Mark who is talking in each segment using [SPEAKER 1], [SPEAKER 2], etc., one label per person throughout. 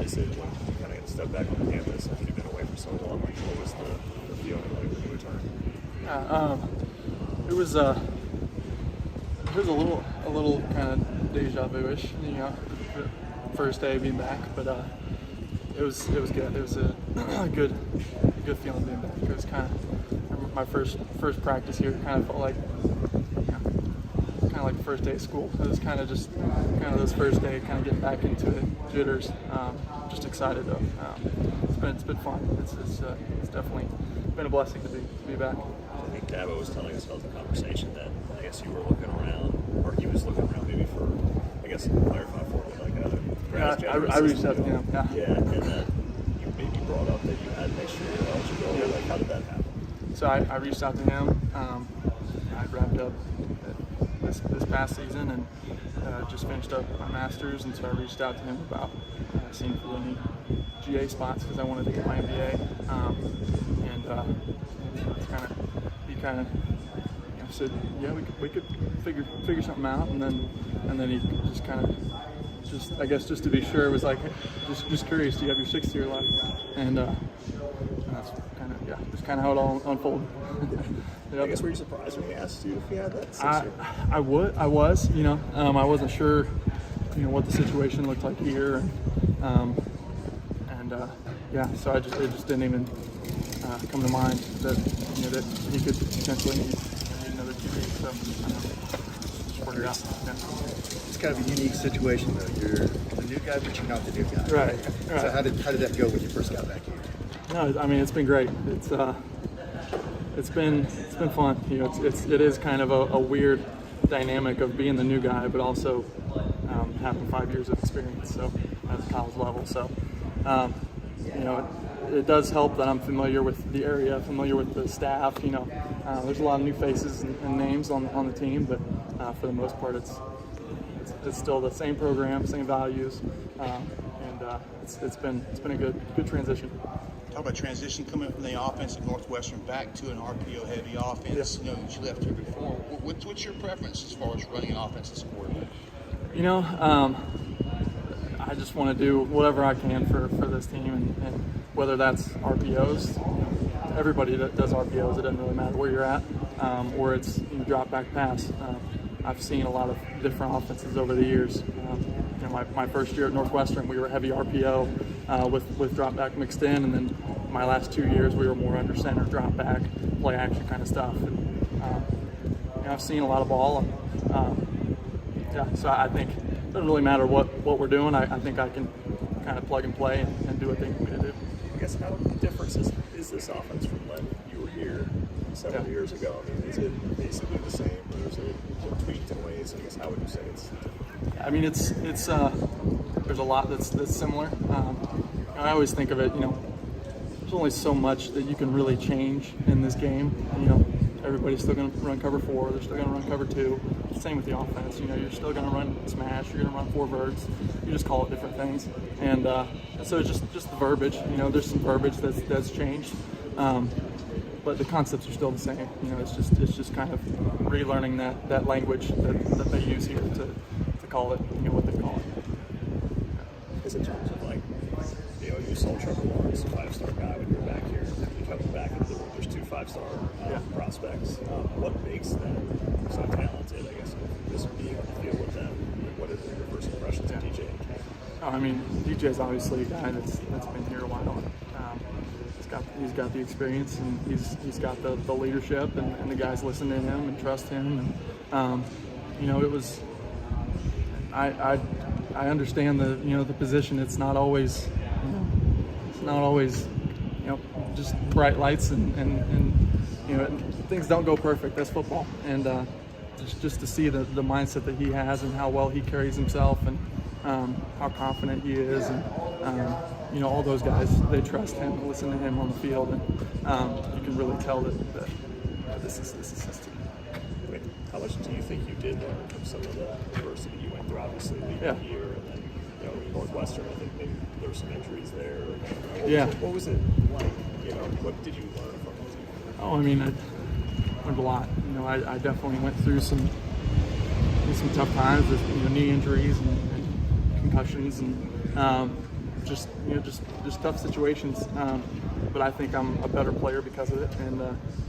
[SPEAKER 1] obviously when you kind of get to step back on campus after you've been away for so long, like what was the feeling like when you returned?
[SPEAKER 2] It was a little kind of deja vu-ish, you know, the first day being back, but it was good. It was a good feeling being back. It was kind of my first practice here. Kind of felt like the first day of school. It was kind of this first day, kind of getting back into it, jitters. Just excited though. It's been fun. It's definitely been a blessing to be back.
[SPEAKER 1] I think Dabo was telling us about the conversation that I guess you were looking around, or he was looking around maybe for, I guess, clarify for me, like a
[SPEAKER 2] I reached out to him.
[SPEAKER 1] Yeah, and that you maybe brought up that you had next year eligibility.
[SPEAKER 2] Yeah.
[SPEAKER 1] Like, how did that happen?
[SPEAKER 2] So I reached out to him. I wrapped up this past season and just finished up my master's, and so I reached out to him about seeing if there were any GA spots because I wanted to get my MBA. He kind of said, yeah, we could figure something out, and then he just kind of I guess just to be sure, it was like just curious, do you have your 6th year left? And that's kind of how it all unfolded.
[SPEAKER 1] Yep. I guess were you surprised when he asked you if you had that 6th year?
[SPEAKER 2] I was, you know, I wasn't sure, you know, what the situation looked like here, yeah, so it just didn't even come to mind that, you know, that he could potentially need another 2 weeks. So just worked it out. Yeah.
[SPEAKER 3] It's kind of a unique situation though. You're the new guy, but you're not the new guy.
[SPEAKER 2] Right.
[SPEAKER 3] So how did that go when you first got back here?
[SPEAKER 2] No, I mean it's been great. It's been fun. You know, it is kind of a weird dynamic of being the new guy, but also having 5 years of experience. So at the college level, so you know, it does help that I'm familiar with the area, familiar with the staff. You know, there's a lot of new faces and names on the team, but for the most part, it's still the same program, same values, and it's been a good transition.
[SPEAKER 4] Talk about transition coming from the offense at Northwestern back to an RPO-heavy offense.
[SPEAKER 2] Yeah.
[SPEAKER 4] You know, you left here before. What's your preference as far as running an offense as a quarterback?
[SPEAKER 2] You know, I just want to do whatever I can for this team, and whether that's RPOs, everybody that does RPOs, it doesn't really matter where you're at, or it's drop back pass. I've seen a lot of different offenses over the years. You know, my first year at Northwestern, we were heavy RPO with drop back mixed in, and then my last 2 years we were more under center, drop back, play action kind of stuff. And, you know, I've seen a lot of ball, and yeah, so I think it doesn't really matter what we're doing. I think I can kind of plug and play and do what they need me to do.
[SPEAKER 1] I guess how different is this offense from when you were here several years ago? I mean, is it basically the same, or is it tweaked in ways? I guess how would you say it's different?
[SPEAKER 2] I mean, it's there's a lot that's similar. I always think of it, you know, there's only so much that you can really change in this game. You know, everybody's still going to run cover 4. They're still going to run cover 2. Same with the offense. You know, you're still going to run smash. You're going to run 4 verts. You just call it different things. And so it's just the verbiage. You know, there's some verbiage that's changed, but the concepts are still the same. You know, it's just kind of relearning that language that they use here to call it, you know, what they call it.
[SPEAKER 1] Because in terms of, like, you know, you saw Trevor Lawrence, a 5-star guy when you're back here. You come back into the room, there's 2 5-star prospects. What makes them so talented, I guess, just being on the field with them? What are your first impressions of DJ and Ken?
[SPEAKER 2] Oh, I mean, DJ's obviously a guy that's been here a while. He's got the experience, and he's got the leadership, and the guys listen to him and trust him. And you know, it was I understand the position. It's not always just bright lights and you know, things don't go perfect. That's football, and just to see the mindset that he has and how well he carries himself, and how confident he is, and you know, all those guys, they trust him, listen to him on the field, and you can really tell that this is his team.
[SPEAKER 1] Wait, how much do you think you did learn from some of the adversity you went through, obviously leaving here, and then, you know, Northwestern? I think maybe there were some injuries there. What was it like? You know, what did you learn from it?
[SPEAKER 2] Oh, I mean, I learned a lot. You know, I definitely went through some tough times with, you know, knee injuries and concussions, and just tough situations. But I think I'm a better player because of it, and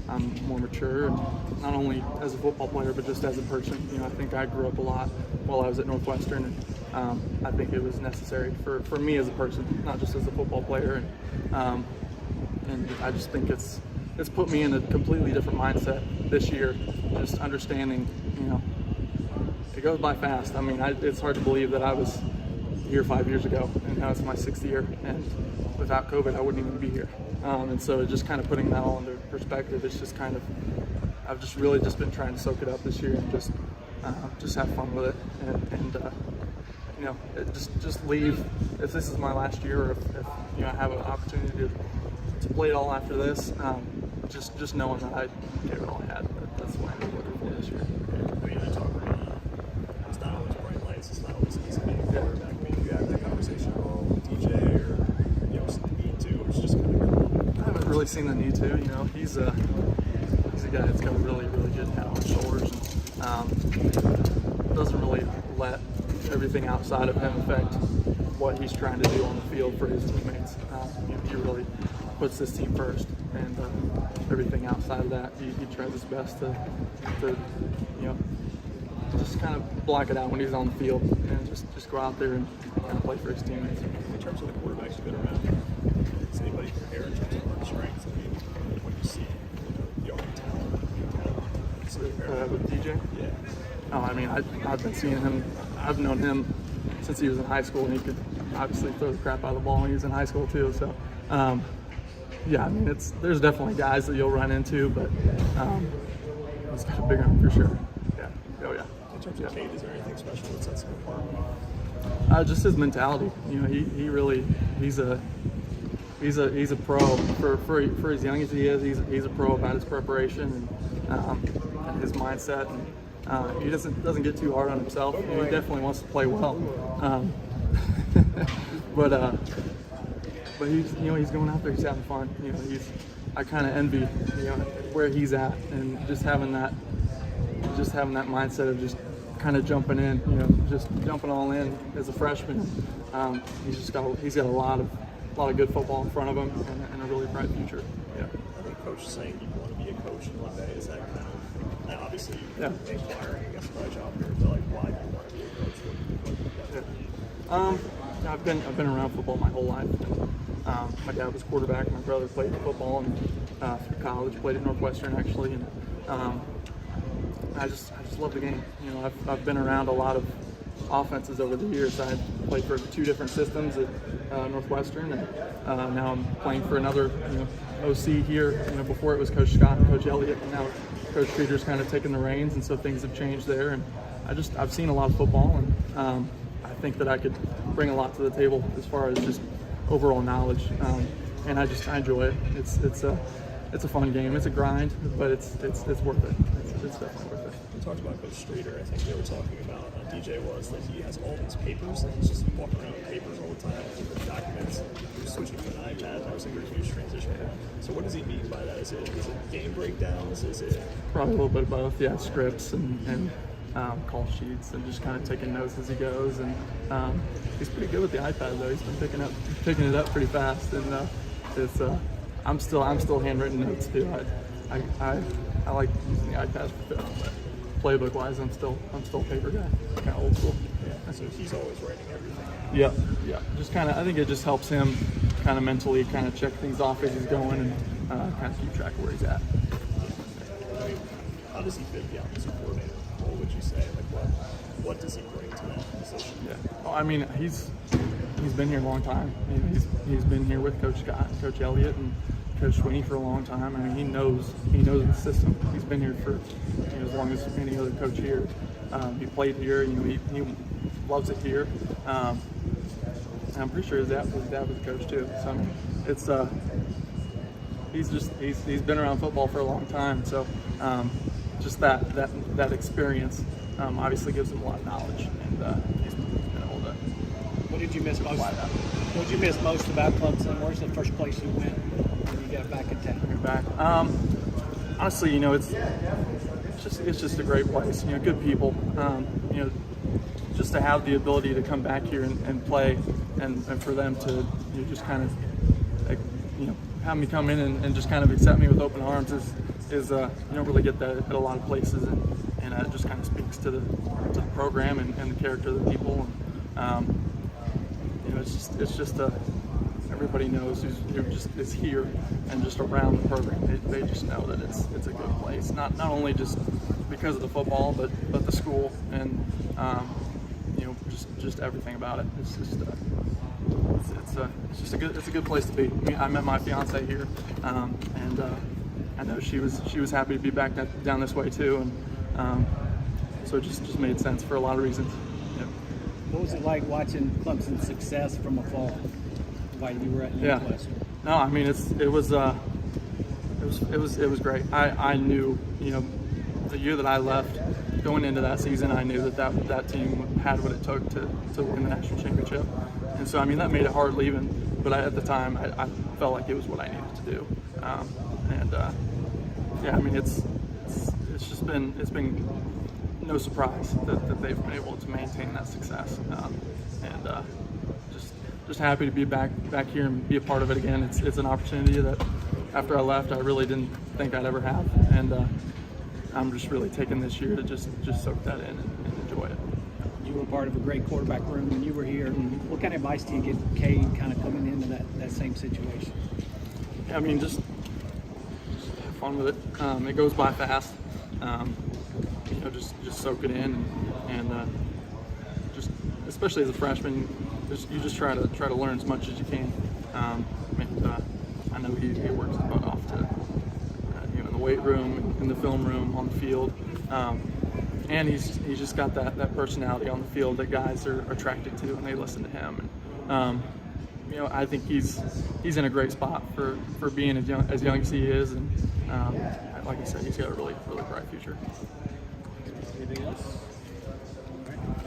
[SPEAKER 2] I'm more mature, and not only as a football player, but just as a person. I think I grew up a lot while I was at Northwestern, and I think it was necessary for me as a person, not just as a football player. And I just think it's put me in a completely different mindset this year, just understanding, it goes by fast. I mean, it's hard to believe that I was here 5 years ago, and now it's my 6th year, and without COVID, I wouldn't even be here. And so just kind of putting that all into perspective, it's just kind of, I've just really just been trying to soak it up this year and just have fun with it, and just leave. If this is my last year, or if I have an opportunity to play it all after this, just knowing that I gave it all I had. That's why I'm looking for this year.
[SPEAKER 1] I mean, I talk about it's not always bright lights. It's not always easy being a quarterback. I mean, if you have that conversation at all with DJ, or need to, or it's just kind of.
[SPEAKER 2] I haven't really seen the need to. He's a guy that's got a really, really good head on his shoulders, and doesn't really let everything outside of him affect what he's trying to do on the field for his teammates. He really puts this team first, and everything outside of that, he tries his best to just kind of block it out when he's on the field, and just go out there and kind of play for his teammates.
[SPEAKER 1] In terms of the quarterbacks you've been around, does anybody compare in terms of arm strength? I mean, when you see the arm talent,
[SPEAKER 2] With DJ?
[SPEAKER 1] Yeah.
[SPEAKER 2] Oh, I mean, I've been seeing him. I've known him since he was in high school, and he could obviously throw the crap out of the ball when he was in high school too. So, yeah, I mean, there's definitely guys that you'll run into, but he's got a big arm for sure. Yeah. Oh yeah.
[SPEAKER 1] In terms of Cade, is there anything special that sets him apart?
[SPEAKER 2] Just his mentality. He really he's a pro for as young as he is. He's a pro about his preparation and his mindset. And he doesn't get too hard on himself. He definitely wants to play well. But he's going out there. He's having fun. I kind of envy where he's at, and just having that mindset of just kind of jumping in, just jumping all in as a freshman. He's got a lot of good football in front of him, and a really bright future. Yeah.
[SPEAKER 1] I think Coach is saying you want to be a coach one day. Is that kind of, now obviously you're inquiring against my job here, but like, why do you want to be a coach?
[SPEAKER 2] Yeah. I've been around football my whole life. My dad was quarterback. My brother played football and through college, played at Northwestern actually, and I just love the game. I've been around a lot of offenses over the years. I played for 2 different systems at Northwestern, and now I'm playing for another OC here. Before it was Coach Scott and Coach Elliott, and now Coach Streeter's kind of taken the reins, and so things have changed there. And I've seen a lot of football, and I think that I could bring a lot to the table as far as just overall knowledge. And I enjoy it. It's a fun game. It's a grind, but it's worth it. It's definitely worth it.
[SPEAKER 1] We talked about Coach Streeter. I think they were talking about DJ was that he has all these papers and he's just walking around with papers all the time, different documents. He's switching to an iPad. That was like a huge transition. So what does he mean by that? Is it game breakdowns? Is it
[SPEAKER 2] probably a little bit of both? Yeah, scripts and call sheets, and just kind of taking notes as he goes. And he's pretty good with the iPad though. He's been picking it up pretty fast, and it's I'm still handwritten notes too. I like using the iPad for film, but playbook wise, I'm still a paper guy, kind of old school.
[SPEAKER 1] Yeah. So he's always writing everything.
[SPEAKER 2] Yeah. Just kind of, I think it just helps him kind of mentally kind of check things off as he's going, and kind of keep track of where he's at.
[SPEAKER 1] I mean, how does he fit the offensive coordinator? What would you say? Like, what does he bring to that position?
[SPEAKER 2] Yeah. Well, I mean, he's been here a long time. He's been here with Coach Scott, Coach Elliott, and Coach Sweeney for a long time. I mean, he knows the system. He's been here for as long as any other coach here. He played here. He loves it here. And I'm pretty sure his dad was a coach too. So I mean, it's he's been around football for a long time. So just that experience obviously gives him a lot of knowledge, and he's been able to.
[SPEAKER 5] What did you miss most? What did you miss most about Clemson? Where's the first place you went when you got back in town?
[SPEAKER 2] You're back. Honestly, it's just a great place. Good people. just to have the ability to come back here and play, and for them to just kind of like, have me come in and just kind of accept me with open arms is you don't really get that at a lot of places, and it just kind of speaks to the program and the character of the people. And, it's just everybody knows who just is here and just around the program. They just know that it's a good place, not only just because of the football, but the school and just everything about it. It's just a good place to be. I met my fiance here, and I know she was happy to be back down this way too, and so it just made sense for a lot of reasons. Yeah.
[SPEAKER 5] What was it like watching Clemson's success from afar while you were at Northwestern?
[SPEAKER 2] No, I mean it was great. I knew, the year that I left, going into that season, I knew that team had what it took to win the national championship, and so I mean that made it hard leaving. But at the time, I felt like it was what I needed to do, yeah, I mean it's been no surprise that they've been able to maintain that success, and just happy to be back here and be a part of it again. It's an opportunity that after I left, I really didn't think I'd ever have, and I'm just really taking this year to just soak that in and enjoy it.
[SPEAKER 5] You were part of a great quarterback room when you were here. What kind of advice do you give Cade kind of coming into that same situation?
[SPEAKER 2] I mean, just have fun with it. It goes by fast. Just soak it in, and just especially as a freshman, you just try to learn as much as you can. I know he works his butt off to in the weight room, in the film room, on the field, and he's just got that personality on the field that guys are attracted to, and they listen to him. And, I think he's in a great spot for being as young as he is, and like I said, he's got a really, really bright future.
[SPEAKER 5] Anything else?